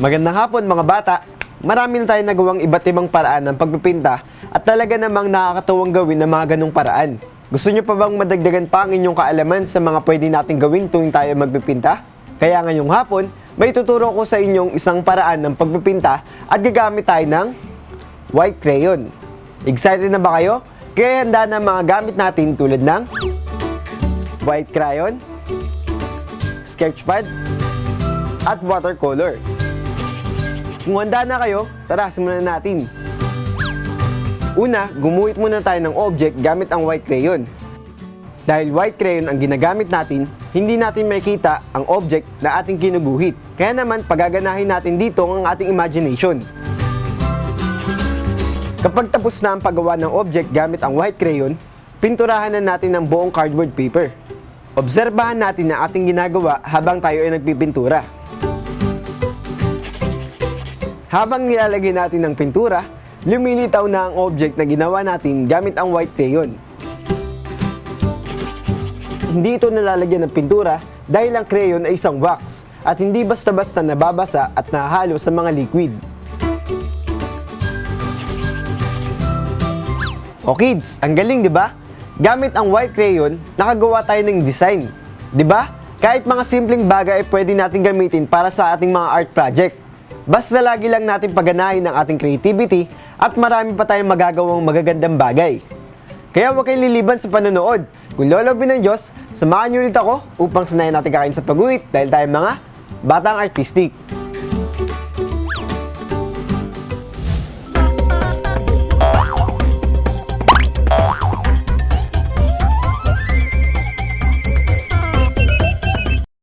Magandang hapon mga bata. Marami na tayong nagawang iba't ibang paraan ng pagpipinta at talaga namang nakakatuwang gawin ng mga ganong paraan. Gusto nyo pa bang madagdagan pa ang inyong kaalaman sa mga pwede nating gawin tuwing tayo magpipinta? Kaya ngayong hapon, may tuturo ko sa inyong isang paraan ng pagpipinta at gagamit tayo ng white crayon. Excited na ba kayo? Kaya handa na mga gamit natin tulad ng white crayon, sketch pad, at watercolor. Kung handa na kayo, tara simulan natin. Una, gumuhit muna tayo ng object gamit ang white crayon. Dahil white crayon ang ginagamit natin, hindi natin makita ang object na ating kinuguhit. Kaya naman, pagaganahin natin dito ang ating imagination. Kapag tapos na ang paggawa ng object gamit ang white crayon, pinturahan na natin ng buong cardboard paper. Obserbahan natin ang ating ginagawa habang tayo ay nagpipintura. Habang nilalagay natin ng pintura, lumilitaw na ang object na ginawa natin gamit ang white crayon. Hindi ito nalalagyan ng pintura dahil ang crayon ay isang wax at hindi basta-basta nababasa at nahalo sa mga liquid. O kids, ang galing, di ba? Gamit ang white crayon, nakagawa tayo ng design. Di ba? Kahit mga simpleng bagay ay pwede natin gamitin para sa ating mga art project. Basta lagi lang natin pagganahin ang ating creativity at marami pa tayong magagawang magagandang bagay. Kaya huwag kayong liliban sa panonood. Kung lolobin ng Diyos, samahan niyo ulit ako upang sanayan natin kakain sa pag-uwit dahil tayo mga batang artistic.